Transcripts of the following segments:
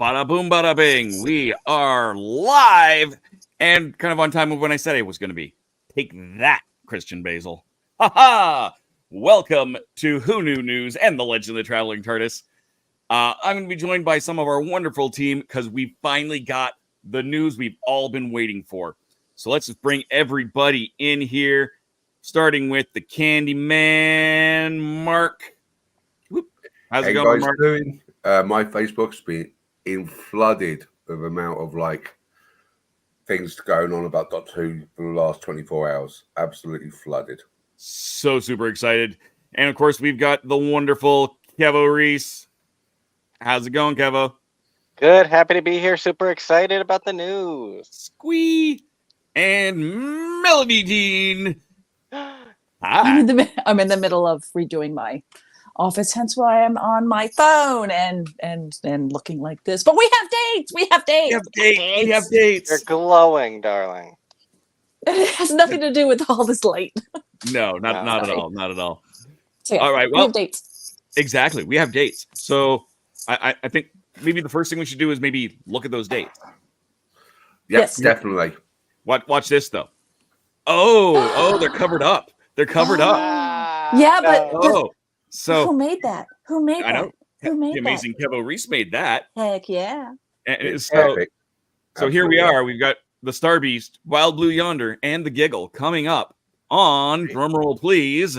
Bada boom, bada bing. We are live and kind of on time of when I said it was going to be. Take that, Christian Basil. Ha ha! Welcome to Who Knew News and the Legend of the Traveling TARDIS. I'm going to be joined by some of our wonderful team because we finally got the news we've all been waiting for. So let's just bring everybody in here, starting with the Candyman, Mark. Whoop. How's it going, Mark? Doing? My Facebook's been flooded with amount of things going on about Doctor Who for the last 24 hours. Absolutely flooded. So super excited. And of course, we've got the wonderful Kevo Reese. How's it going, Kevo? Good. Happy to be here. Super excited about the news. Squee. And Melody Dean. Hi. I'm in the middle of redoing my office, hence why I'm on my phone and looking like this. But we have dates. We have dates. You're glowing, darling. It has nothing to do with all this light. No, not at all. Not at all. So, yeah, all right. we Well, have dates. Exactly. We have dates. So I think maybe the first thing we should do is maybe look at those dates. Yes, definitely. Watch this though. Oh, they're covered up. They're covered up. Yeah, but so who made that? Who made I know. that? Who made the amazing Kevo Reese made that. Heck yeah. And so here we are. We've got the Star Beast, Wild Blue Yonder, and the Giggle coming up on, drumroll please,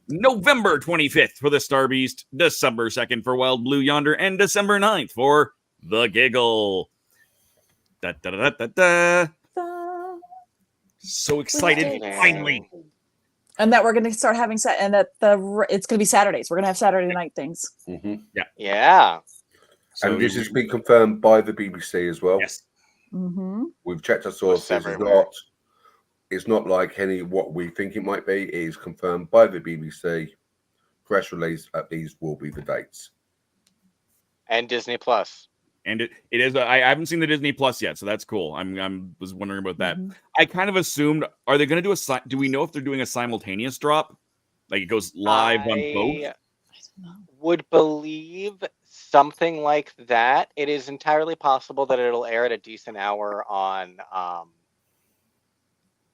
November 25th for the Star Beast, December 2nd for Wild Blue Yonder, and December 9th for the Giggle. Da, da, da, da, da, da. So excited, finally. And that we're going to start having and that it's going to be Saturdays. We're going to have Saturday night things. Mm-hmm. Yeah. So and this has been confirmed by the BBC as well. Yes. Mm-hmm. We've checked our sources. It's not like what we think it might be. It is confirmed by the BBC. Press release. These will be the dates. And Disney Plus. And it is. I haven't seen the Disney Plus yet, so that's cool. Was wondering about that. I kind of assumed, are they going to do do we know if they're doing a simultaneous drop? Like it goes live on both? Would believe something like that. It is entirely possible that it'll air at a decent hour on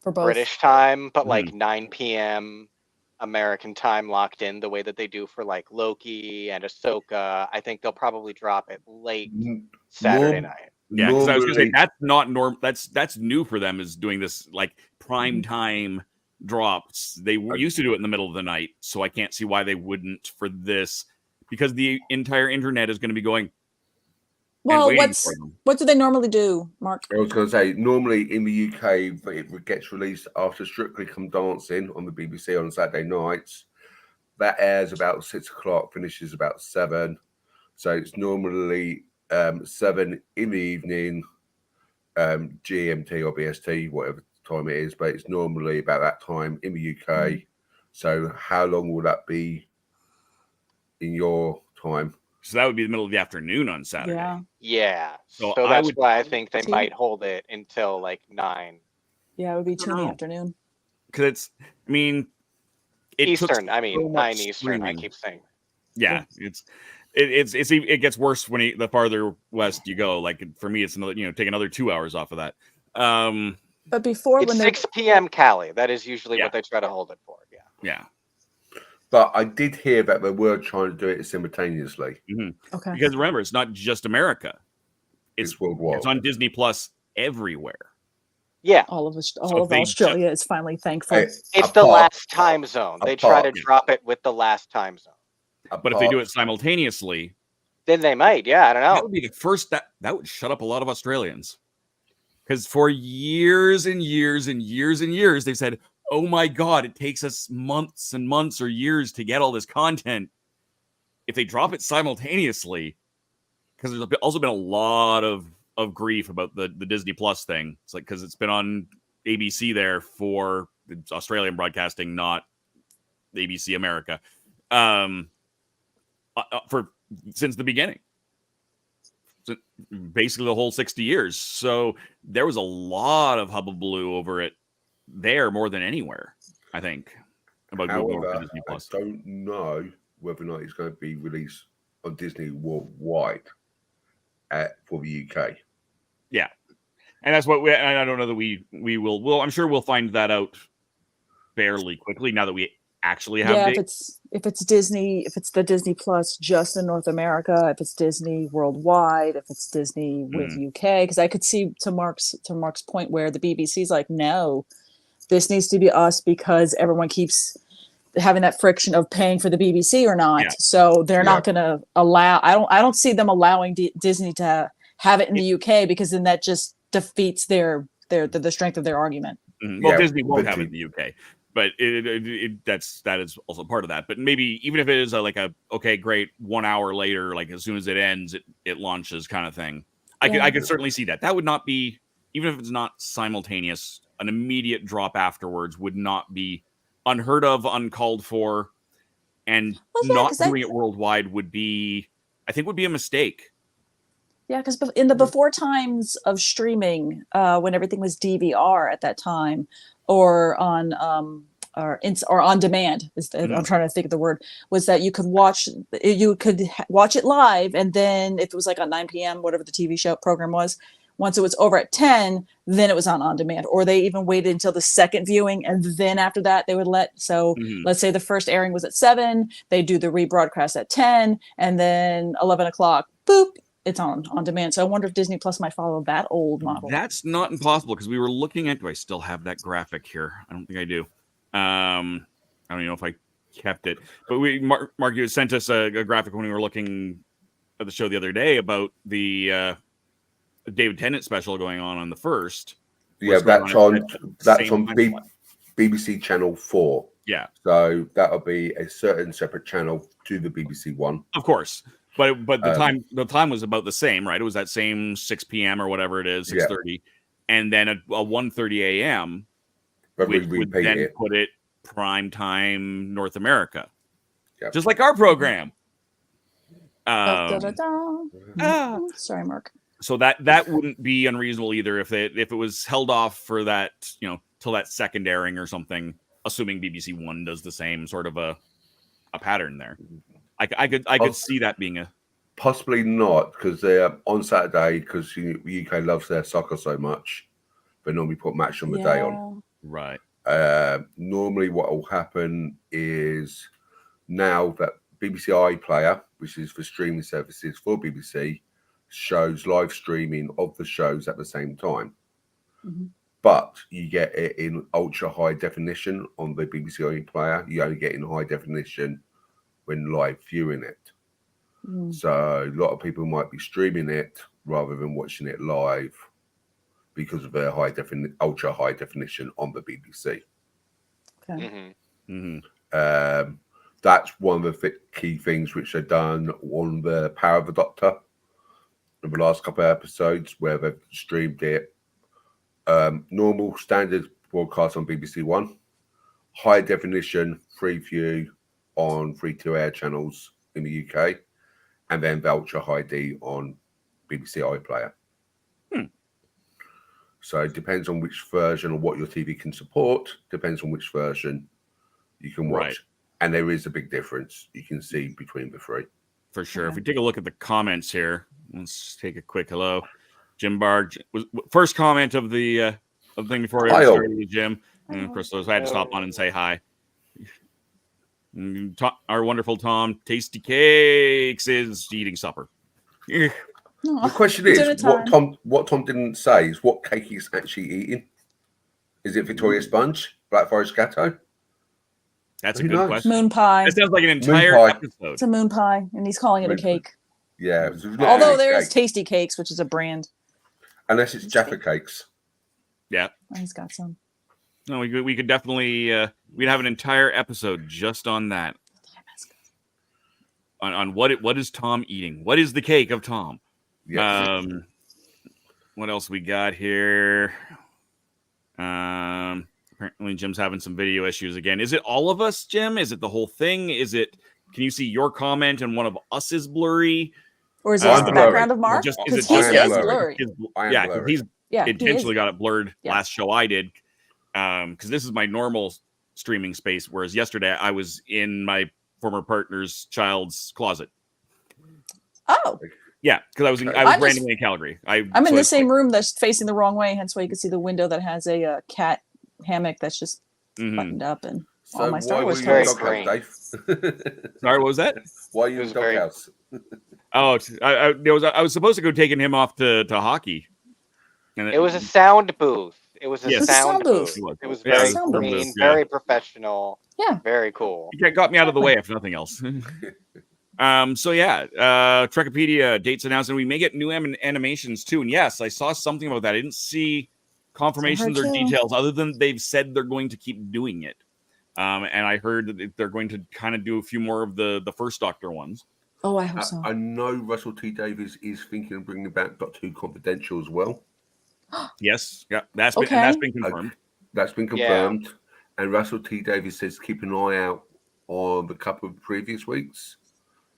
For both. British time, but like 9 p.m. American time locked in the way that they do for like Loki and Ahsoka. I think they'll probably drop it late Saturday night. Yeah, because I was going to say that's not norm. That's new for them, is doing this like prime time drops. They used to do it in the middle of the night, so I can't see why they wouldn't for this, because the entire internet is going to be going. Well, what do they normally do, Mark? I was going to say, normally in the UK, it gets released after Strictly Come Dancing on the BBC on Saturday nights. That airs about 6 o'clock, finishes about 7. So it's normally 7 in the evening, GMT or BST, whatever time it is. But it's normally about that time in the UK. So how long will that be in your time? So that would be the middle of the afternoon on Saturday. Yeah. So that's why I think they might hold it until like 9. Yeah, it would be 2 in the afternoon. Because it's, I mean, Eastern. I mean, 9 Eastern. I keep saying. Yeah, it gets worse when the farther west you go. Like for me, it's another, take another 2 hours off of that. But before, it's 6 p.m. Cali. That is usually what they try to hold it for. Yeah. But I did hear that they were trying to do it simultaneously. Okay. Because remember, it's not just America; it's worldwide. It's on Disney Plus everywhere. Yeah, all of Australia is finally thankful. It's the last time zone. They try to drop it with the last time zone. But if they do it simultaneously, then they might. Yeah, I don't know. That would be the first. That would shut up a lot of Australians, because for years and years and years and years they've said, oh my God, it takes us months and months or years to get all this content. If they drop it simultaneously, because there's also been a lot of grief about the Disney Plus thing. It's like, because it's been on ABC there for Australian broadcasting, not ABC America, since the beginning. So basically the whole 60 years. So there was a lot of hullabaloo over it there more than anywhere, I think. However, Disney Plus. I don't know whether or not it's going to be released on Disney worldwide for the UK. Yeah, and that's what I don't know that we will. I'm sure we'll find that out fairly quickly now that we actually have. Yeah, if it's Disney, if it's the Disney Plus just in North America, if it's Disney worldwide, if it's Disney with UK, because I could see to Mark's point where the BBC's like, no, this needs to be us because everyone keeps having that friction of paying for the BBC or not. Yeah. So they're not going to allow. I don't see them allowing Disney to have it in the UK, because then that just defeats the strength of their argument. Well, Disney won't have it in the UK, but that is also part of that. But maybe even if it is okay, great, 1 hour later, like as soon as it ends, it launches kind of thing. I could certainly see that. That would not be, even if it's not simultaneous, an immediate drop afterwards would not be unheard of, uncalled for, and not doing it worldwide would be a mistake. Yeah, because in the before times of streaming, when everything was DVR at that time, or on on demand, I'm trying to think of the word, was that you could watch it live, and then if it was like on 9 p.m., whatever the TV show program was, once it was over at 10, then it was on demand. Or they even waited until the second viewing, and then after that they would let's say the first airing was at 7, they do the rebroadcast at 10, and then 11 o'clock, boop, it's on demand. So I wonder if Disney Plus might follow that old model. That's not impossible, because we were looking at, do I still have that graphic here? I don't think I do. I don't even know if I kept it. But Mark, you sent us a graphic when we were looking at the show the other day about the David Tennant special going on the 1st. Yeah, that's on BBC Channel 4. Yeah. So that'll be a certain separate channel to the BBC one. Of course. But the time was about the same, right? It was that same 6 p.m. or whatever it is, 6:30, and then a 1:30 a.m. which would then put it prime time North America, just like our program. Sorry, Mark. So that wouldn't be unreasonable either if it was held off for that, till that second airing or something, assuming BBC One does the same sort of a pattern there. I could see that being a possibly not, because they're on Saturday, because the UK loves their soccer so much. They normally put match on the day on. Right. Normally what will happen is now that BBC iPlayer, which is for streaming services for BBC, shows live streaming of the shows at the same time. Mm-hmm. But you get it in ultra high definition on the BBC iPlayer. You only get in high definition when live viewing it. So a lot of people might be streaming it rather than watching it live because of their ultra high definition on the BBC. Okay. That's one of the key things which they've done on the Power of the Doctor in the last couple of episodes, where they've streamed it normal standard broadcast on BBC One, high definition free view on free to air channels in the UK, and then the ultra high D on BBC iPlayer. So it depends on which version or what your TV can support, depends on which version you can watch. Right. And there is a big difference you can see between the three. For sure. If we take a look at the comments here, let's take a quick hello. Jim Barge was first comment of the thing before we started, Jim. And of course, so I had to stop on and say hi. Our wonderful Tom, Tasty Cakes, is eating supper. The question is, what Tom didn't say is what cake he's actually eating. Is it Victoria Sponge, Black Forest Gatto? That's a good question. Moon pie. It sounds like an entire episode. It's a moon pie, and he's calling it a cake. Yeah. Although there is Tasty Cakes, which is a brand. Unless it's Jaffa Cakes. Yeah. Oh, he's got some. No, we could definitely we'd have an entire episode just on that. On what is Tom eating? What is the cake of Tom? Yes. What else we got here? Apparently Jim's having some video issues again. Is it all of us, Jim? Is it the whole thing? Can you see your comment and one of us is blurry? Or is it the background of Mark? Is it blurry? He's intentionally got it blurred last show I did. Because this is my normal streaming space, whereas yesterday I was in my former partner's child's closet. Oh. Yeah, because I was randomly in Calgary. I'm in the same room that's facing the wrong way, hence why you can see the window that has a cat hammock that's just buttoned up, and all my Star Wars toys. Sorry, what was that? Why are you in the doghouse? I was supposed to go taking him off to hockey. And it was a sound booth. It was a sound booth. It was very clean, very professional. Yeah. Very cool. It got me out of the way, if nothing else. Trekipedia dates announced, and we may get new animations too. And yes, I saw something about that. I didn't see confirmations or details other than they've said they're going to keep doing it. And I heard that they're going to kind of do a few more of the first Doctor ones. Oh, I hope so. I know Russell T Davies is thinking of bringing back Doctor Who Confidential as well. Yes, yeah, that's been confirmed. That's been confirmed. Yeah. And Russell T Davies says keep an eye out on the couple of previous weeks.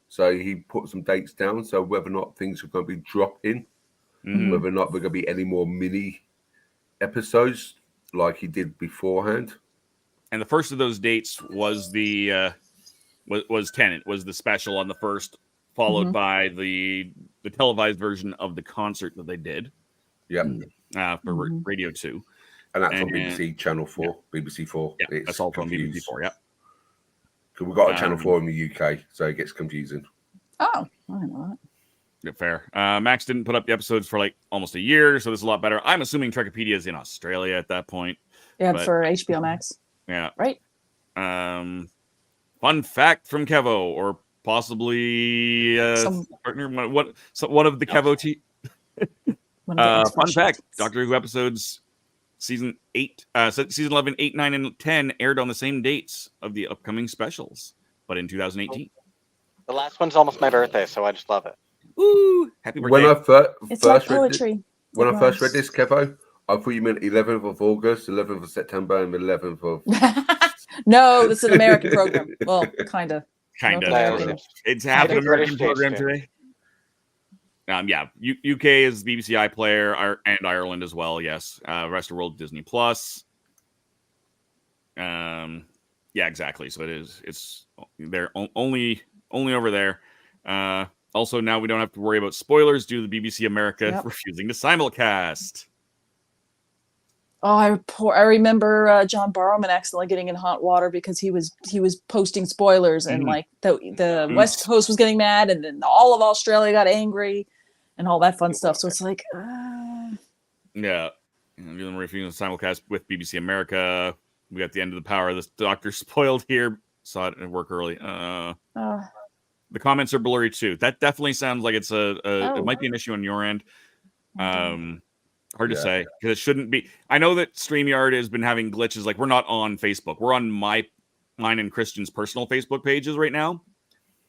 So he put some dates down. So whether or not things are going to be dropping, whether or not there are going to be any more mini episodes like he did beforehand. And the first of those dates was was Tenet, was the special on the first, followed by the televised version of the concert that they did. Yeah. For Radio 2. And that's on BBC Channel 4, yeah. BBC 4. Yeah, that's all from BBC 4, yeah. Because we've got a Channel 4 in the UK, so it gets confusing. Oh, I didn't know that. Yeah, fair. Max didn't put up the episodes for like almost a year, so this is a lot better. I'm assuming Trekipedia is in Australia at that point. Yeah, for HBO Max. Yeah. Right? Fun fact from Kevo, or possibly partner. One of the Kevo team. Fun fact: Doctor Who episodes season 11, 8, 9, and 10 aired on the same dates of the upcoming specials, but in 2018. The last one's almost my birthday, so I just love it. Woo! Happy birthday! When I it's like poetry. When I first read this, Kevo, I thought you meant 11th of August, 11th of September, and 11th of. No, this is an American program. Well, kind of. Kind of. North Sort American. of. It's I half an think American British program too. today. Yeah, UK is BBC iPlayer and Ireland as well. Yes, rest of the world Disney Plus. Yeah, exactly. So it is. It's they're only over there. Also, now we don't have to worry about spoilers due to the BBC America refusing to simulcast. Oh, I remember John Barrowman accidentally getting in hot water because he was posting spoilers and like the West Coast was getting mad and then all of Australia got angry and all that fun stuff. So it's like, yeah, and refusing to simulcast with BBC America. We got the end of the power of this Doctor spoiled here. Saw it at work early. The comments are blurry too. That definitely sounds like it's it might be an issue on your end. Hard to say because it shouldn't be. I know that StreamYard has been having glitches. Like we're not on Facebook. We're on mine and Christian's personal Facebook pages right now,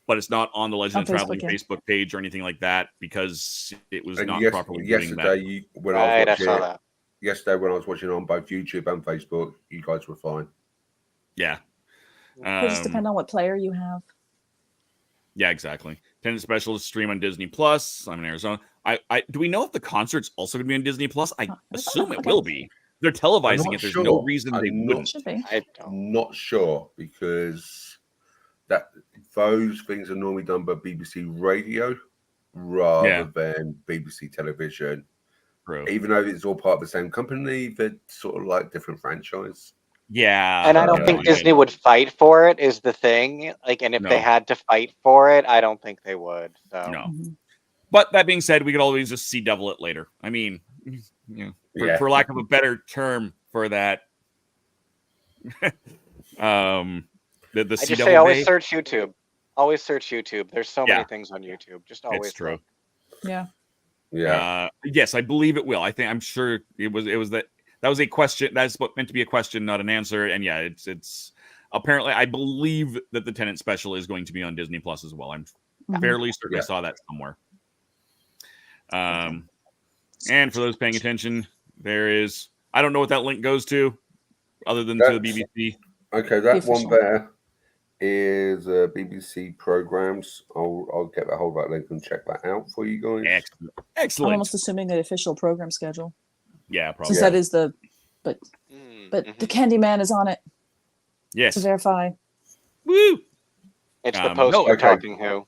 but it's not on the Legend of Traveling Facebook page or anything like that because it was not properly doing that. Yesterday when I was watching on both YouTube and Facebook, you guys were fine. Yeah. It just depends on what player you have. Yeah, exactly. Tenant Specialist stream on Disney Plus. I'm in Arizona. Do we know if the concert's also going to be on Disney Plus? I assume it will be. They're televising it. There's no reason they wouldn't. I'm not sure because those things are normally done by BBC Radio rather than BBC Television. True. Even though it's all part of the same company, they're sort of like different franchise. Yeah. And I don't think Disney would fight for it is the thing. Like, and if they had to fight for it, I don't think they would. So. No. But that being said, we could always just Sea Devil it later. I mean, for lack of a better term for that. The I Sea just Devil say always Bay. search YouTube. Always search YouTube. There's so many things on YouTube. Just always. It's true. Yeah. Yeah. Yes, I believe it will. I'm sure it was that was a question. That's meant to be a question, not an answer. And yeah, it's apparently I believe that the Tenant Special is going to be on Disney Plus as well. I'm fairly certain I saw that somewhere. And for those paying attention, there is I don't know what that link goes to, other than to the BBC. Okay, that one there is BBC programs. I'll get that hold of that link and check that out for you guys. Excellent. I'm almost assuming the official program schedule. Yeah, probably. Since that is but the Candyman is on it. Yes. To verify. Woo! It's the poster Talking Who.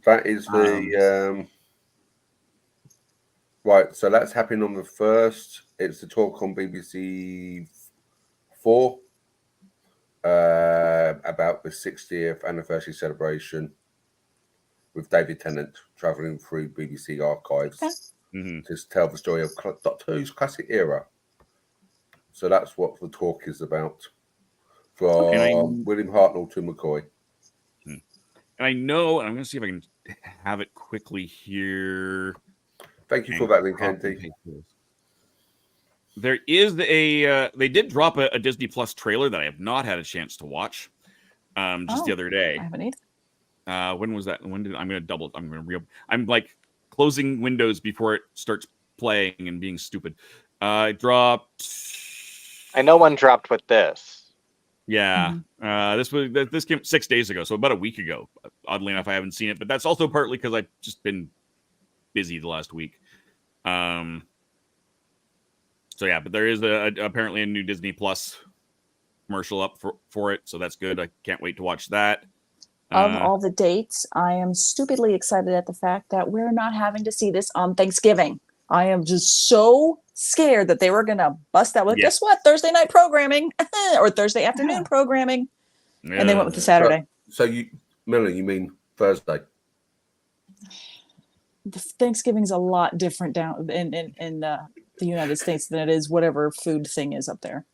That is the right. So that's happening on the 1st. It's the talk on BBC 4 about the 60th anniversary celebration with David Tennant traveling through BBC archives to tell the story of Doctor Who's classic era. So that's what the talk is about. From William Hartnell to McCoy. And I know, I'm going to see if I can have it quickly here. Thank you for that link, Andy. There is they did drop a Disney Plus trailer that I have not had a chance to watch just the other day. I haven't either. When was that? I'm like closing windows before it starts playing and being stupid. It dropped. I know one dropped with this. Yeah, this came 6 days ago, so about a week ago. Oddly enough, I haven't seen it, but that's also partly because I've just been busy the last week. So yeah, but there is apparently a new Disney Plus commercial up for it, so that's good. I can't wait to watch that. Of all the dates, I am stupidly excited at the fact that we're not having to see this on Thanksgiving. I am just so scared that they were going to bust that with, guess what? Thursday night programming or Thursday afternoon programming. Yeah. And they went with the Saturday. So Melanie, you mean Thursday? Thanksgiving's a lot different down in the United States than it is whatever food thing is up there.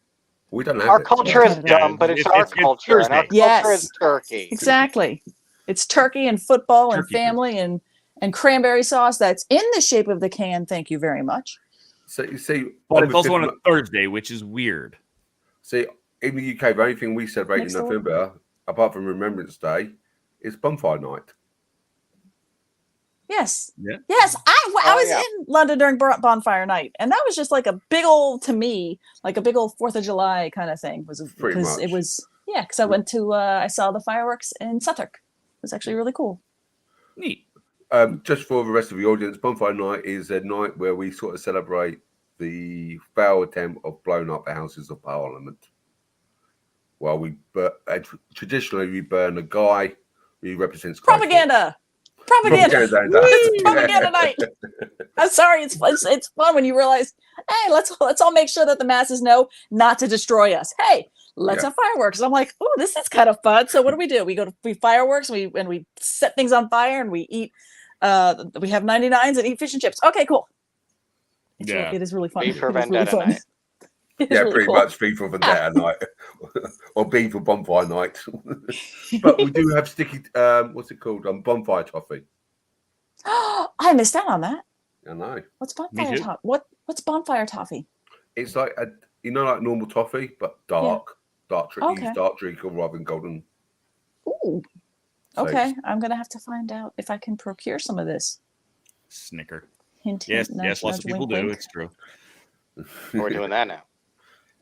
We don't have our culture is dumb, but it's our culture. And our culture is turkey. Exactly. It's turkey and football and family and cranberry sauce that's in the shape of the can. Thank you very much. So you see, but it's also on a Thursday, which is weird. See, in the UK, the only thing we celebrate in November, apart from Remembrance Day, is Bonfire Night. Yes. Yeah. Yes. I was in London during Bonfire Night, and that was just like a big old 4th of July kind of thing. Because it was because I went to I saw the fireworks in Southwark. was actually really cool. Neat. Just for the rest of the audience, Bonfire Night is a night where we sort of celebrate the failed attempt of blowing up the Houses of Parliament. Well, traditionally we burn a guy who represents Propaganda. It's propaganda night. I'm sorry, it's fun when you realize, hey, let's all make sure that the masses know not to destroy us. Hey, let's have fireworks. I'm like, oh, this is kind of fun. So what do? We fireworks, and we set things on fire, and we eat. We have 99s and eat fish and chips. Okay, cool. It is really fun. B for Vendetta night. Yeah, pretty much B for Vendetta night, or B for Bonfire Night. But we do have sticky. What's it called? Bonfire toffee. I missed out on that. I know. What's bonfire toffee? What's bonfire toffee? It's like like normal toffee, but dark treacle rather than golden. Ooh. So okay, I'm gonna have to find out if I can procure some of this. Snicker. Hint, yes, nudge, lots of people do. wink. It's true. We're doing that now.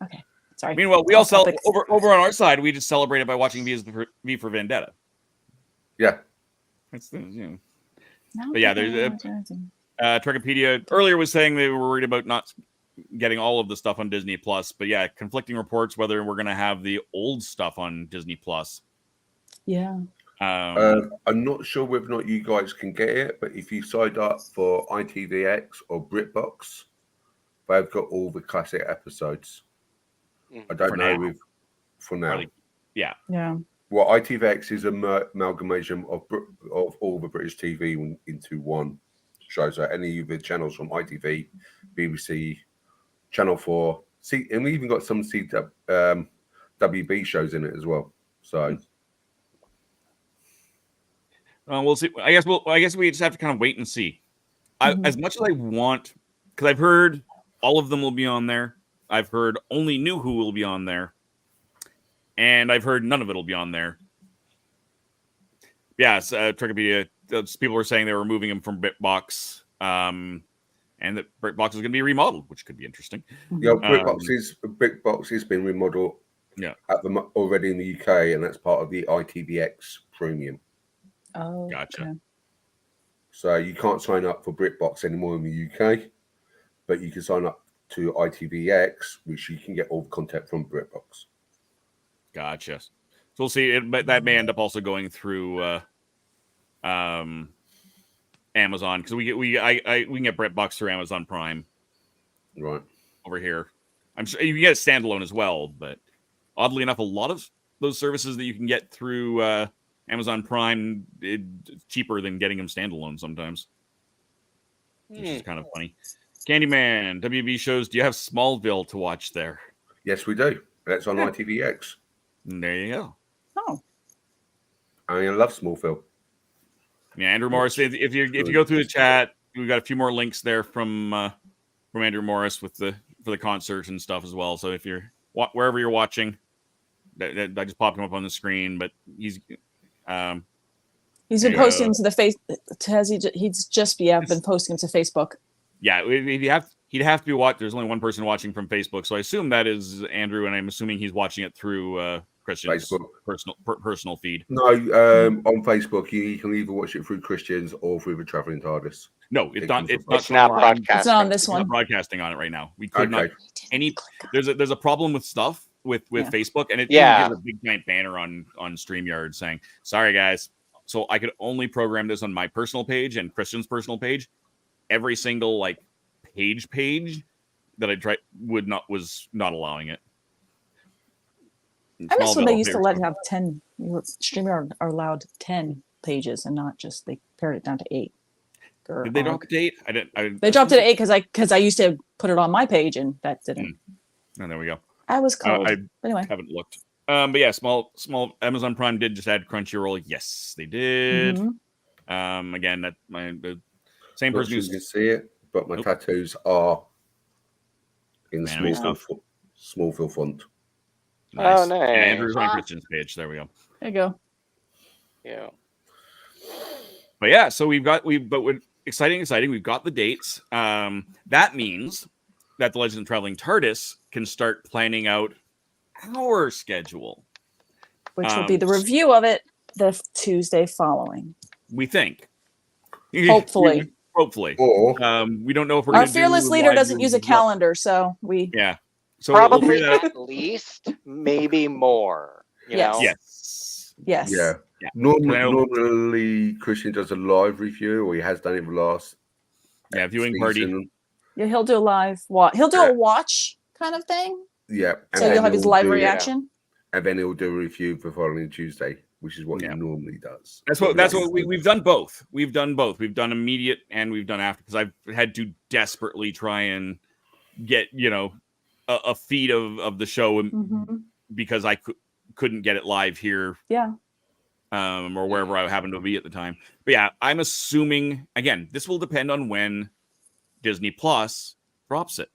Okay, sorry. Meanwhile, we also over on our side, we just celebrated by watching V for Vendetta. Yeah. That's the No, but yeah, there's Trekipedia earlier was saying they were worried about not getting all of the stuff on Disney Plus, but yeah, conflicting reports whether we're going to have the old stuff on Disney Plus. Yeah. I'm not sure whether or not you guys can get it, but if you signed up for ITVX or BritBox, they've got all the classic episodes. I don't know for now. Probably, yeah. Well, ITVX is an amalgamation of all the British TV into one show. So any of the channels from ITV, BBC, Channel 4, and we even got some WB shows in it as well. So we'll see. I guess we just have to kind of wait and see. As much as I want, because I've heard all of them will be on there. I've heard only New Who will be on there. And I've heard none of it will be on there. Yes, Trekipedia, people were saying they were moving them from BritBox, and that BritBox is going to be remodeled, which could be interesting. Yeah, BritBox has been remodeled already in the UK, and that's part of the ITVX Premium. Oh, gotcha. Okay. So you can't sign up for BritBox anymore in the UK, but you can sign up to ITVX, which you can get all the content from BritBox. Gotcha. So we'll see. But that may end up also going through Amazon, because we can get BritBox through Amazon Prime, right over here. I'm sure you can get a standalone as well, but oddly enough, a lot of those services that you can get through Amazon Prime it's cheaper than getting them standalone sometimes, which is kind of funny. Candyman, WB shows. Do you have Smallville to watch there? Yes, we do. That's on ITVX. There you go. Oh, I love Smallville. Yeah, Andrew Morris. If you go through the chat, we've got a few more links there from Andrew Morris for the concert and stuff as well. So if you're wherever you're watching, I just popped him up on the screen. But he's been posting to the face. He's just been posting to Facebook. Yeah, he'd have to be watched. There's only one person watching from Facebook, so I assume that is Andrew, and I'm assuming he's watching it through Christian's personal feed. No, on Facebook you can either watch it through Christian's or through the Traveling TARDIS. No, it's not broadcasting. It's not on this one. It's not broadcasting on it right now. We could not any. There's a problem with stuff with Facebook, and it gives a big giant banner on StreamYard saying, "Sorry guys." So I could only program this on my personal page and Christian's personal page. Every single page that I tried was not allowing it. I miss when they used to let it have 10. StreamYard are allowed 10 pages and not just they pared it down to 8. Did they drop it to 8? They dropped it to 8 because I used to put it on my page and that didn't. Oh, there we go. I was cold. Anyway, haven't looked. But yeah, small Amazon Prime did just add Crunchyroll. Yes, they did. Again, that the same person who can see it, but my tattoos are in Smallville font. Nice. Oh, nice. Yeah, Andrew's on Christian's page. There we go. There you go. Yeah. But yeah, so exciting. We've got the dates. That means that the Legend of Traveling TARDIS can start planning out our schedule, which will be the review of it the Tuesday following. We think. Hopefully. Hopefully. Or We don't know if we're Our going to do fearless leader live doesn't use a viewing as well. calendar, so we. Yeah. So we'll Probably figure that out. at least, maybe more. You Yes. know? Yes. Yes. yeah. Yeah. Normally Christian does a live review, or he has done it for the last Viewing party. season. Yeah, he'll do a live watch. He'll do Yeah. a watch kind of thing. Yeah. So then you'll have his he'll live do- reaction. And then he'll do a review for following Tuesday, which is what Yeah. he normally does. That's what we've done both. We've done both. We've done immediate and we've done after, because I've had to desperately try and get, a feed of the show Mm-hmm. because I couldn't get it live here. Yeah. Or wherever I happened to be at the time. But yeah, I'm assuming, again, this will depend on when Disney Plus drops it.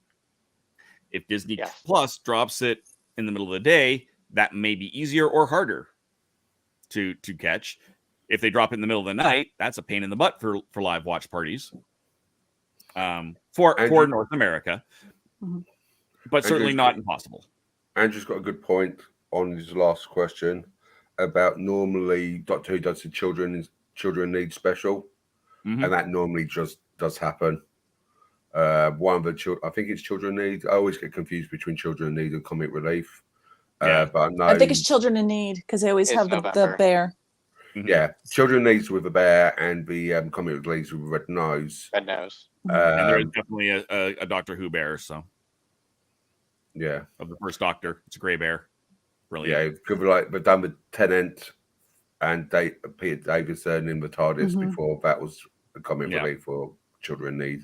If Disney Plus drops it in the middle of the day, that may be easier or harder to catch. If they drop it in the middle of the night, that's a pain in the butt for live watch parties. For North America. Mm-hmm. But certainly not impossible. Andrew's got a good point on his last question about normally Doctor Who does the children need special, and that normally just does happen. One of the children, I think it's Children Need. I always get confused between Children Need and Comic Relief. But I think it's Children in Need because they always have the bear. Yeah, Children Needs with a bear and the Comic Relief with a red nose. Red nose. And there is definitely a Doctor Who bear, so. Yeah. Of the first Doctor. It's a grey bear. Brilliant. Yeah, could be like we've done with Tennant and Peter Davison in the TARDIS before. That was a Comic Relief for Children Need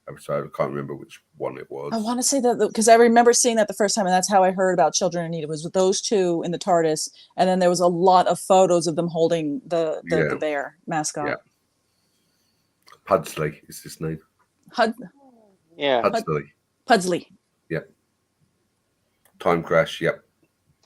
episode. I can't remember which one it was. I want to say that because I remember seeing that the first time, and that's how I heard about Children in Need. It was with those two in the TARDIS, and then there was a lot of photos of them holding the bear mascot. Yeah. Pudsley is his name. Pudsley. Yep. Time Crash. Yep.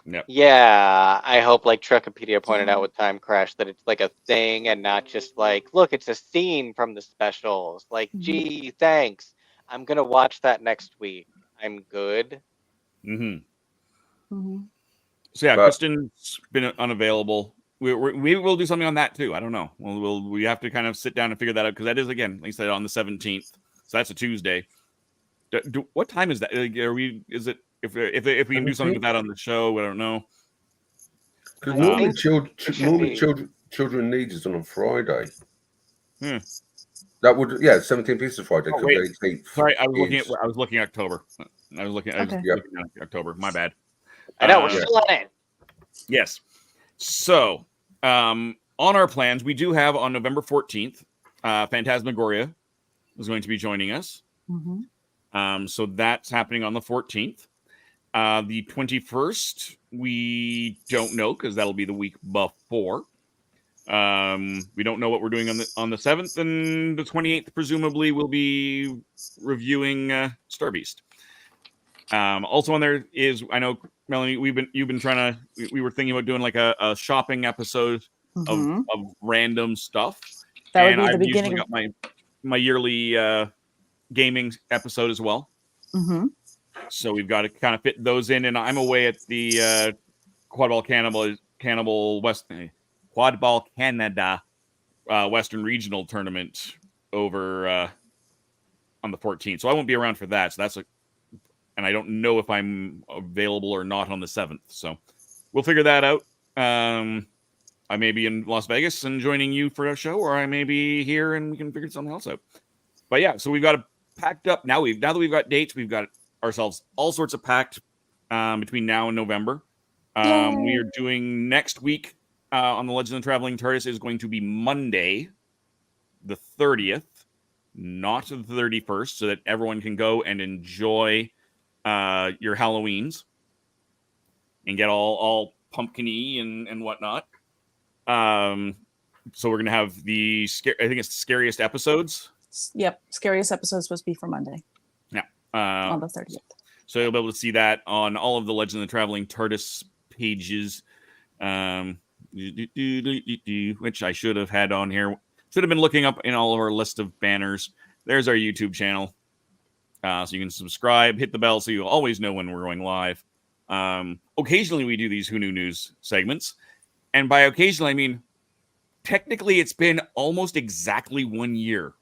Yep. Yeah, I hope, like Truckopedia pointed out with Time Crash, that it's like a thing and not just like, look, it's a scene from the specials. Like, gee, thanks. I'm gonna watch that next week. I'm good. So yeah, Kristen's been unavailable. We will do something on that too. I don't know. We have to kind of sit down and figure that out, because that is, again, like I said, on the 17th. So that's a Tuesday. What time is that? Is it? If we can do something with that on the show, I don't know. Because normally Children Needs is on a Friday. That would 17th is a Friday. Oh, wait. 18th. Sorry, I was looking at October. I was looking at October. My bad. I know we're still on it. Yes. So on our plans, we do have on November 14th, Phantasmagoria is going to be joining us. So that's happening on the 14th. The 21st, we don't know, because that'll be the week before. We don't know what we're doing on the 7th, and the 28th presumably we'll be reviewing Star Beast. Also on there is, I know, Melanie, you've been trying to, we were thinking about doing like a shopping episode of random stuff. That would be the beginning. Got my yearly gaming episode as well. So we've got to kind of fit those in, and I'm away at the Quadball Canada Western Regional Tournament over on the 14th. So I won't be around for that. So and I don't know if I'm available or not on the 7th. So we'll figure that out. I may be in Las Vegas and joining you for a show, or I may be here and we can figure something else out. But yeah, so we've got it packed up. Now that we've got dates, we've got ourselves all sorts of packed between now and November. We are doing next week on the Legend of the Traveling TARDIS is going to be Monday, the 30th, not the 31st, so that everyone can go and enjoy your Halloweens and get all pumpkin-y and whatnot. So we're going to have I think it's the scariest episodes. Yep. Scariest episodes supposed to be for Monday. Yeah. On the 30th. So you'll be able to see that on all of the Legend of the Traveling TARDIS pages, which I should have had on here. Should have been looking up in all of our list of banners. There's our YouTube channel. So you can subscribe, hit the bell so you'll always know when we're going live. Occasionally we do these Who Knew News segments. And by occasionally, I mean technically it's been almost exactly 1 year.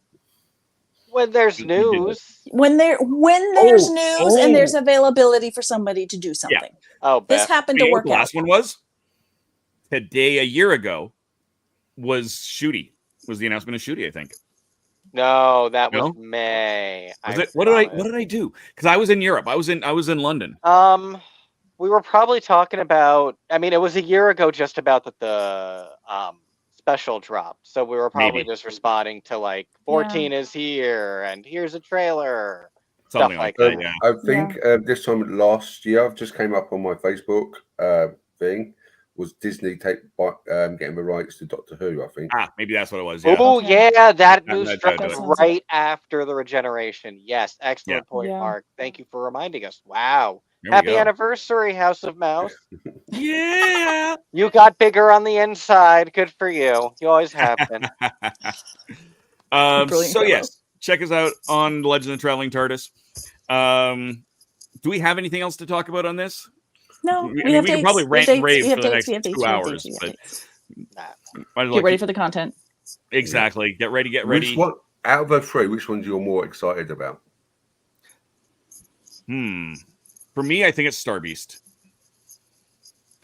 When there's We did it. news. When there's news and there's Oh. availability for somebody to do something. Oh, This Beth. happened You to know what work the out. last one was? Today, a year ago, was Shooty. Was the announcement of Shooty, I think. No, that was No? May. Was it? What did I do? Because I was in Europe. I was in London. We were probably talking about. I mean, it was a year ago, just about that the special dropped. So we were probably Maybe. just responding to like 14 is here and here's a trailer, Something stuff like like that. that. Yeah. I think this time last year, I've just came up on my Facebook thing, was Disney getting the rights to Doctor Who, I think. Maybe that's what it was. Yeah. Oh Okay. yeah, that That news sounds dropped right. right after the regeneration. Yes, excellent point, Yeah. Mark. Thank you for reminding us. Wow. There we Happy go. anniversary, House of Mouse. Yeah. You got bigger on the inside. Good for you. You always have been. Brilliant, So Carlo. yes, check us out on The Legend of Traveling TARDIS. Do we have anything else to talk about on this? No, I we mean, have we could dates. probably We have rant and dates. rave We have for the dates. next We have dates. 2 We have hours, dates. We have but dates. Nah. might as well Get ready keep- for the content. exactly. Get ready. Get Which ready. one, out of the three, which ones you're more excited about? For me, I think it's Star Beast.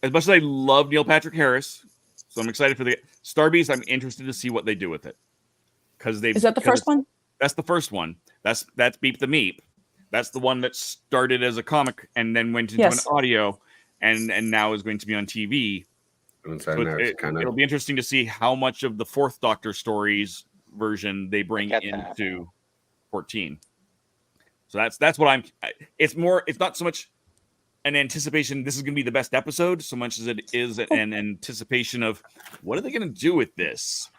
As much as I love Neil Patrick Harris, so I'm excited for the Star Beast. I'm interested to see what they do with it because Is that the first one? That's the first one. That's Beep the Meep. That's the one that started as a comic and then went into an audio, and now is going to be on TV. And So now it's canon. it'll be interesting to see how much of the Fourth Doctor stories version they bring into 14. So that's what I'm. It's not so much an anticipation. This is going to be the best episode, so much as it is an anticipation of what are they going to do with this.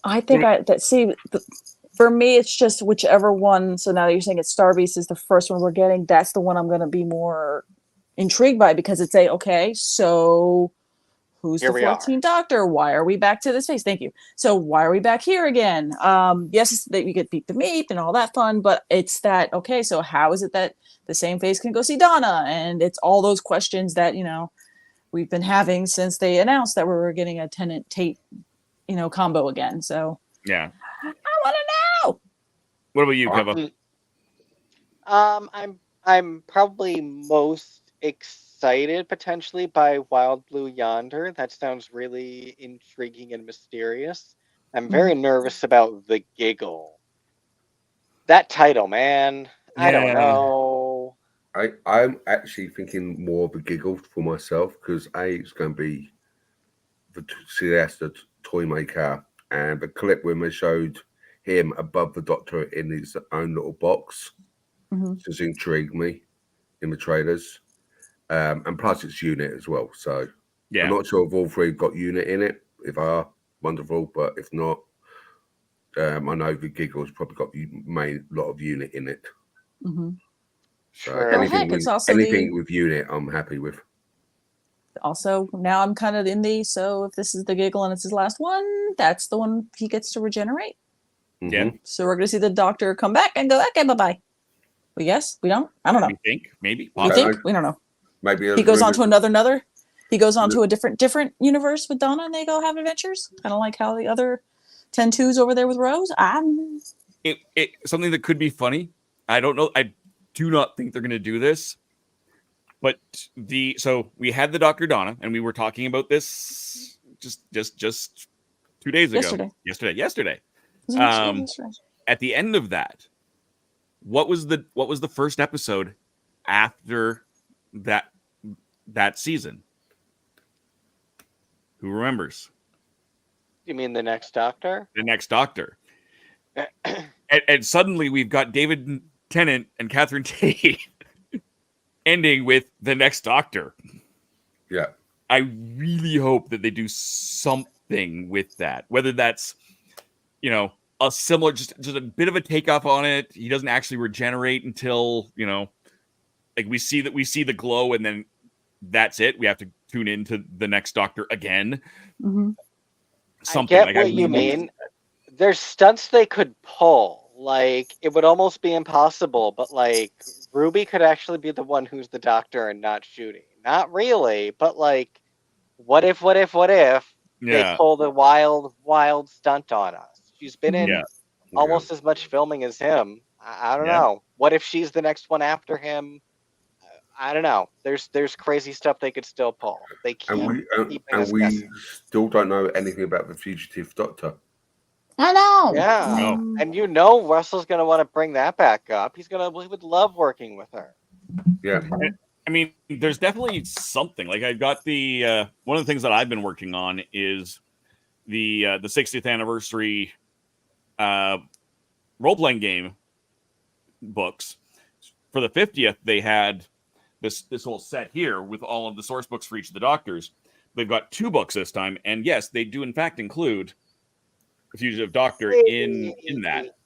I think for me, it's just whichever one. So now you're saying it's Star Beast is the first one we're getting. That's the one I'm going to be more intrigued by because it's so who's Here the we are. 14th Doctor? Why are we back to this phase? Thank you. So why are we back here again? Yes, that you get Beat the Meep and all that fun, but it's that, okay, so how is it that the same phase can go see Donna? And it's all those questions that, we've been having since they announced that we were getting a Tennant Tate, combo again. So yeah, I want to know. What about you, Keva? I'm probably most excited potentially by Wild Blue Yonder. That sounds really intriguing and mysterious. I'm very nervous about The Giggle. That title, man. I don't know. I'm actually thinking more of a giggle for myself because it's going to be the toy maker, and the clip when they showed him above the Doctor in his own little box just intrigued me in the trailers. And plus it's Unit as well. So I'm not sure if all three got Unit in it. If they are, wonderful. But if not, I know the Giggle's probably got the main lot of Unit in it. So anything with Unit, I'm happy with. Also, now I'm kind of so if this is The Giggle and it's his last one, that's the one he gets to regenerate. Yeah. So we're going to see the Doctor come back and go, okay, bye-bye. We guess? We don't? I don't know. We think? Maybe? We think? We don't know. Maybe he goes on to another. He goes on to a different universe with Donna and they go have adventures. Kind of like how the other 10-2s over there with Rose. Something that could be funny. I don't know. I do not think they're going to do this. But so we had the Dr. Donna, and we were talking about this just 2 days ago. Yesterday. At the end of that, what was the first episode after that season? Who remembers? You mean the next Doctor? The next Doctor. and suddenly we've got David Tennant and Catherine Tate ending with the next Doctor. Yeah. I really hope that they do something with that. Whether that's, a similar, just a bit of a takeoff on it. He doesn't actually regenerate until, like we see the glow and then that's it. We have to tune into the next Doctor again. Something. I get what you mean. There's stunts they could pull. Like, it would almost be impossible, but like Ruby could actually be the one who's the Doctor and not shooting. Not really, but like what if they Yeah. pull the wild stunt on us? She's been in Yeah. almost as much filming as him. I don't Yeah. know. What if she's the next one after him? I don't know. There's crazy stuff they could still pull. They keep keeping us we guessing. still don't know anything about the fugitive Doctor. I know. Yeah, No. and Russell's gonna want to bring that back up. He would love working with her. Yeah. I mean, there's definitely something. Like I got the one of the things that I've been working on is the 60th anniversary role-playing game books. For the 50th, they had this whole set here with all of the source books for each of the Doctors. They've got 2 books this time, and yes, they do in fact include the fugitive Doctor in that.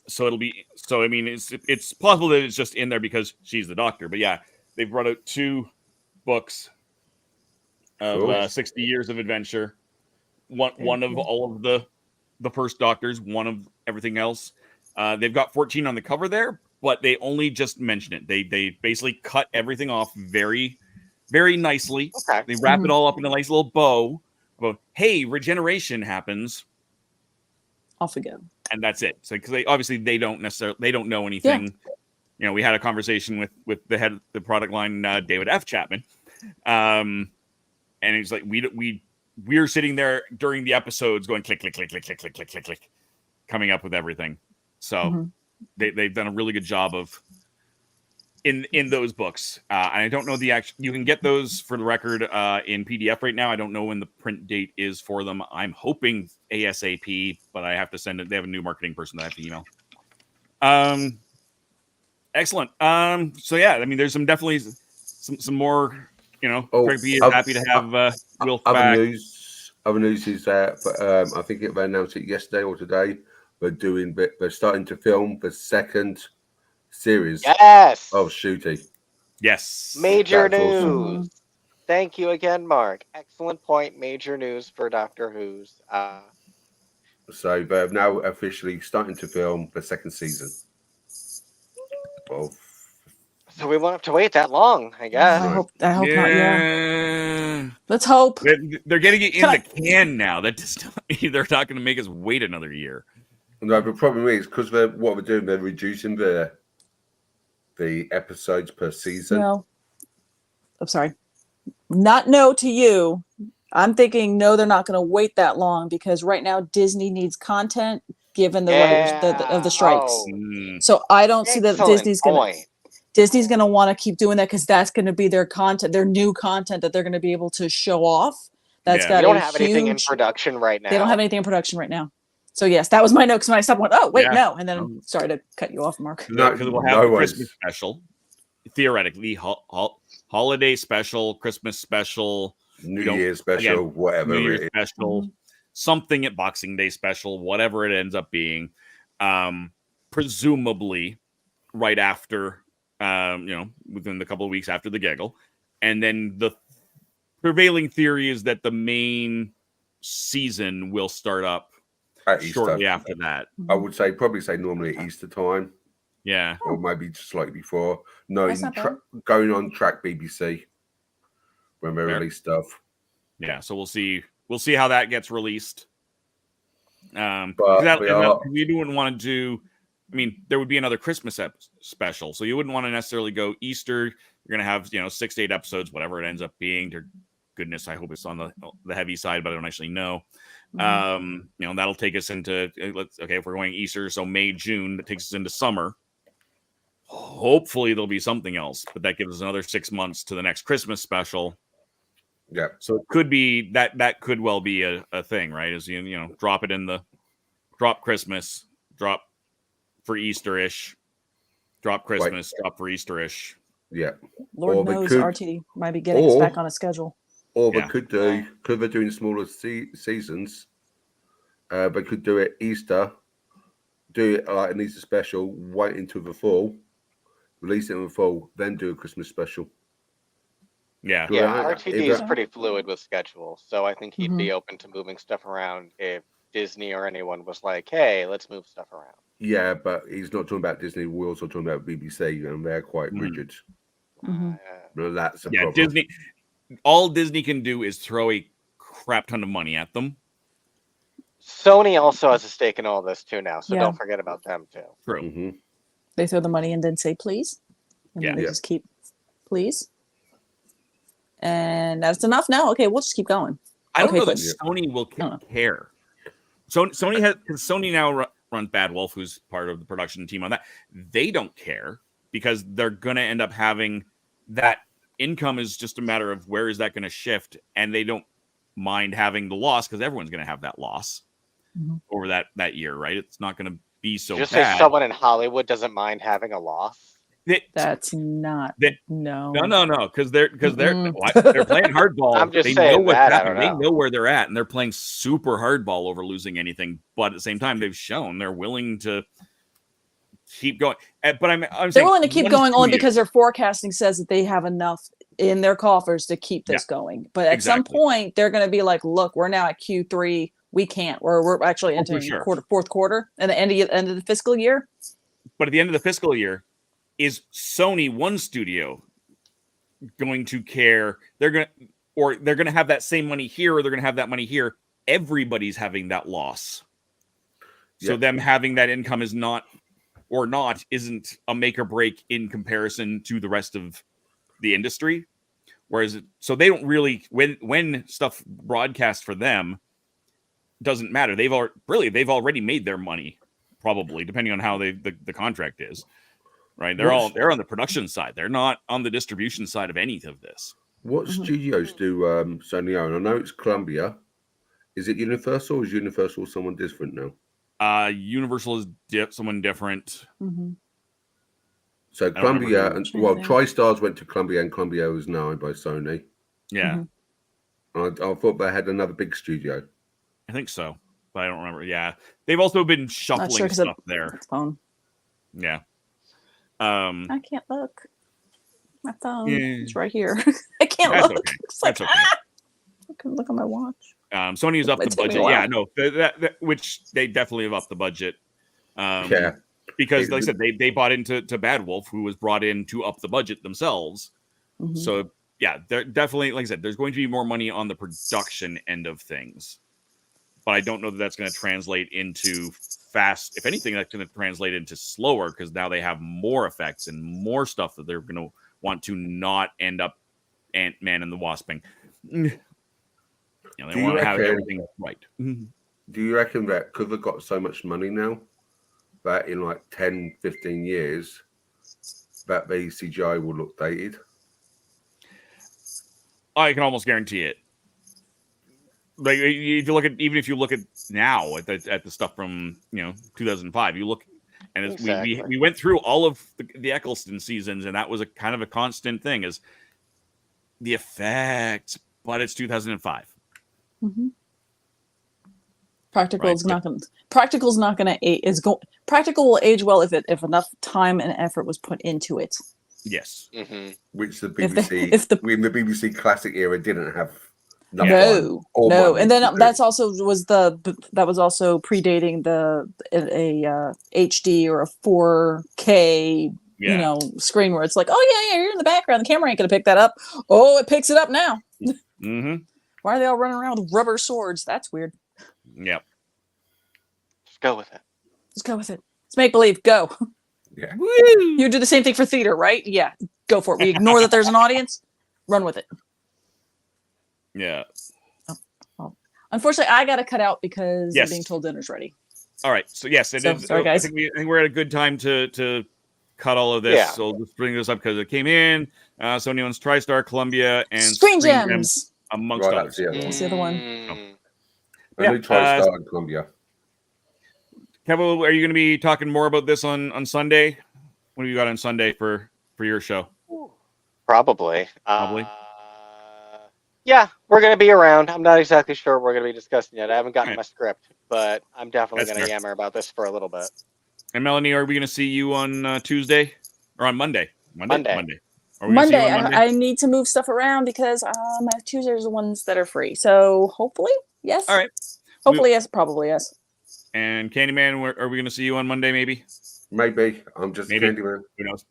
So it'll be I mean, it's possible that it's just in there because she's the Doctor, but yeah, they brought out 2 books of 60 years of adventure. One of all of the first Doctors, one of everything else. They've got 14 on the cover there, but they only just mention it. They basically cut everything off very, very nicely. Okay. They wrap it all up in a nice little bow. About, hey, regeneration happens. Off we go. And that's it. So because they don't know anything. You know, we had a conversation with the head of the product line, David F. Chapman, and he's like, we're sitting there during the episodes going click click click click click click click click click, coming up with everything. So they've done a really good job of in those books. And I don't know the actual. You can get those for the record in PDF right now. I don't know when the print date is for them. I'm hoping ASAP, but I have to send it. They have a new marketing person that I have to email. Excellent. So yeah, I mean, there's definitely some more. You know, Craig B is happy to have Will back. Other news is that I think they announced it yesterday or today. They're starting to film the second series of Shooty. Yes. Major That's news. awesome. Thank you again, Mark. Excellent point. Major news for Doctor Who's. So they're now officially starting to film the second season. So we won't have to wait that long, I guess. I hope not. Yeah. Let's hope. They're getting it in the can now. They're not going to make us wait another year. No, the problem is because what we're doing, they're reducing the episodes per season. No. I'm sorry. Not no to you. I'm thinking no, they're not going to wait that long because right now Disney needs content given the writers of the strikes. So I don't see that Disney's going to want to keep doing that because that's going to be their content, their new content that they're going to be able to show off. That's got they don't have anything in production right now. They don't have anything in production right now. So yes, that was my note because when I stopped, went, oh wait, no, and then sorry to cut you off, Mark. No, because we'll have a Christmas special, theoretically, holiday special, Christmas special, New Year's special, whatever. New Year's special, something at Boxing Day special, whatever it ends up being. Presumably, right after, within the couple of weeks after the giggle, and then the prevailing theory is that the main season will start up shortly after that. I would probably say normally at Easter time. Yeah. Or maybe just slightly before. Going on track BBC when they release stuff. Yeah, so we'll see how that gets released. We wouldn't want to do. I mean, there would be another Christmas special, so you wouldn't want to necessarily go Easter. You're gonna have 6 to 8 episodes, whatever it ends up being. To goodness, I hope it's on the heavy side, but I don't actually know. That'll take us into if we're going Easter, so May, June, that takes us into summer. Hopefully there'll be something else, but that gives us another 6 months to the next Christmas special. Yeah. So it could be that could well be a thing, right? Is drop it in the drop Christmas, drop for Easter-ish, drop Christmas, drop for Easter-ish. Yeah. Lord knows RT might be getting us back on a schedule. Or they could do, because they're doing smaller seasons, they could do it Easter, do it like an Easter special, wait until the fall, release it in the fall, then do a Christmas special. Yeah. RTD is pretty fluid with schedule, so I think he'd be open to moving stuff around if Disney or anyone was like, hey, let's move stuff around. Yeah, but he's not talking about Disney. We're also talking about BBC, and they're quite rigid. Mm-hmm. But that's a problem. all Disney can do is throw a crap ton of money at them. Sony also has a stake in all this too now, so Yeah. don't forget about them too. True. Mm-hmm. They throw the money and then say please, and then they Yeah. just keep please, and that's enough now. Okay, we'll just keep going. I don't Okay, know that but- Sony will Oh. care. So Sony has, because Sony now runs Bad Wolf, who's part of the production team on that. They don't care because they're going to end up having that income is just a matter of where is that going to shift, and they don't mind having the loss because everyone's going to have that loss over that year, right? It's not going to be so Just bad. say someone in Hollywood doesn't mind having a loss. That's not. No. No, because they're Mm-mm. they're playing hardball. I'm just they saying know what's that, I happening. don't They know. know where they're at, and they're playing super hardball over losing anything. But at the same time, they've shown they're willing to keep going. But I'm They're saying willing to keep one going only studio- because their forecasting says that they have enough in their coffers to keep this going. But at some Exactly. point, they're going to be like, "Look, we're now at Q3. We can't. We're actually for entering sure. fourth quarter, and the end of the fiscal year." But at the end of the fiscal year, is Sony one studio going to care? They're going to have that same money here, or they're going to have that money here. Everybody's having that loss. So Yeah. them having that income isn't a make or break in comparison to the rest of the industry. Whereas, so they don't really, when stuff broadcasts for them, doesn't matter. They've already made their money, probably, depending on how the contract is. Right? They're on the production side. They're not on the distribution side of any of this. What studios do Sony own? I know it's Columbia. Is it Universal, or is Universal someone different now? Universal is someone different. Mhm. So don't remember Columbia, who. and Trying to well, think. TriStars went to Columbia, and Columbia was now owned by Sony. Yeah, Mhm. I thought they had another big studio. I think so, but I don't remember. Yeah, they've also been shuffling sure, 'cause stuff there. Phone. Yeah. I can't look. My phone Yeah. is right here. I can't That's look. okay. It's like, That's okay. I can look at my watch. Sony's up It the took me a budget. while. Yeah, no, that which they definitely have upped the budget. Yeah. Because like I said, they bought into Bad Wolf, who was brought in to up the budget themselves. Mhm. So yeah, they're definitely, like I said, there's going to be more money on the production end of things. But I don't know that that's going to translate into fast. If anything, that's going to translate into slower because now they have more effects and more stuff that they're going to want to not end up Ant-Man and the Wasping. They Do you want to have reckon- everything right. Do you reckon that because they've got so much money now, that in like 10, 15 years, that the CGI will look dated? I can almost guarantee it. Like if you look at now at the stuff from 2005, you look and Exactly. we went through all of the Eccleston seasons, and that was a kind of a constant thing is the effects, but it's 2005. Mhm. Practical Right, is not going. Practical's not going to age. Practical will age well if enough time and effort was put into it. Yes. Which the If they- BBC, if the- in the BBC classic era, didn't have. enough No, time or no, money and to then do. that's also predating a HD or a 4K Yeah. screen where it's like, oh yeah, you're in the background. The camera ain't gonna pick that up. Oh, it picks it up now. Mm-hmm. Why are they all running around with rubber swords? That's weird. Yep. Just go with it. Let's go with it. Let's make believe. Go. Yeah. You do the same thing for theater, right? Yeah, go for it. We ignore that there's an audience. Run with it. Yeah. Unfortunately, I got to cut out because Yes. I'm being told dinner's ready. All right. So yes, it So, is. sorry, guys. I think we're at a good time to cut all of this. Yeah. So let's bring this up because it came in. Sony owns TriStar, Columbia, and Screen Gems. amongst Right, others. that's the other one. That's the other one. Mm. I Yeah, knew TriStar and Columbia. Kevin, are you going to be talking more about this on Sunday? What have you got on Sunday for your show? Probably. Probably. Yeah, we're going to be around. I'm not exactly sure what we're going to be discussing yet. I haven't gotten Right. my script, but I'm definitely That's going to fair. yammer about this for a little bit. And Melanie, are we going to see you on Tuesday or on Monday? Monday. Are we gonna see you Monday, on Monday? I need to move stuff around because my Tuesdays are the ones that are free. So hopefully, yes. All right. Hopefully, yes. Probably, yes. And Candyman, are we going to see you on Monday? Maybe. Maybe. I'm just Maybe. a Candyman. Who knows?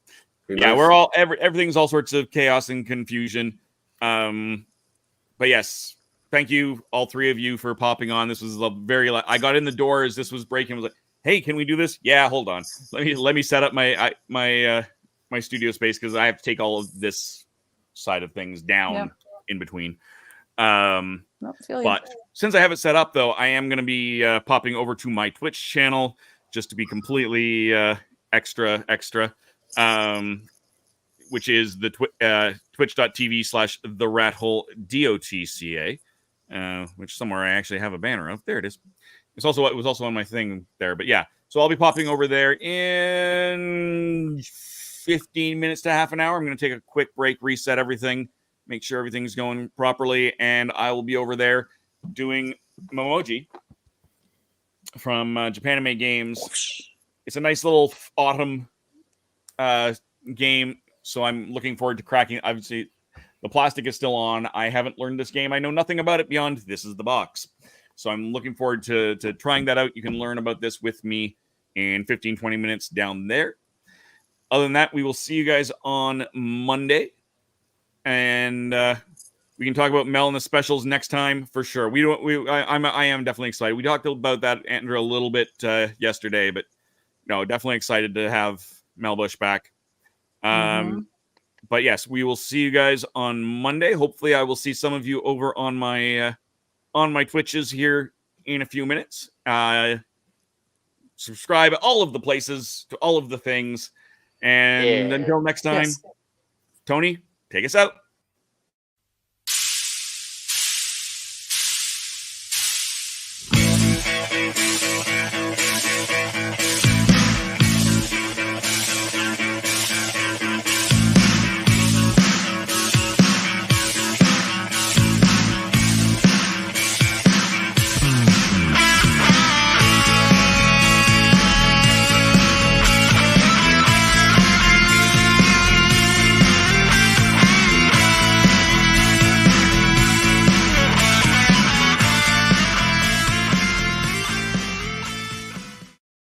Who Yeah, knows? we're all everything's all sorts of chaos and confusion. But yes, thank you all three of you for popping on. This was a very. I got in the door as this was breaking. I was like, "Hey, can we do this?" Yeah, hold on. Let me set up my studio space because I have to take all of this side of things down in between. But since I have it set up, though, I am going to be popping over to my Twitch channel just to be completely extra, which is the twitch.tv/therathole DOTCA, which somewhere I actually have a banner of. There it is. It was also on my thing there. But yeah, so I'll be popping over there in 15 minutes to half an hour. I'm going to take a quick break, reset everything, make sure everything's going properly, and I will be over there doing Memoji from Japanime Games. It's a nice little autumn game, so I'm looking forward to cracking. Obviously, the plastic is still on. I haven't learned this game. I know nothing about it beyond this is the box. So I'm looking forward to trying that out. You can learn about this with me in 15-20 minutes down there. Other than that, we will see you guys on Monday. And we can talk about Mel and the specials next time for sure. I am definitely excited. We talked about that, Andrew, a little bit yesterday, but no, definitely excited to have Mel Bush back. But yes, we will see you guys on Monday. Hopefully, I will see some of you over on my Twitches here in a few minutes. Subscribe all of the places to all of the things. And until next time, Tony, take us out.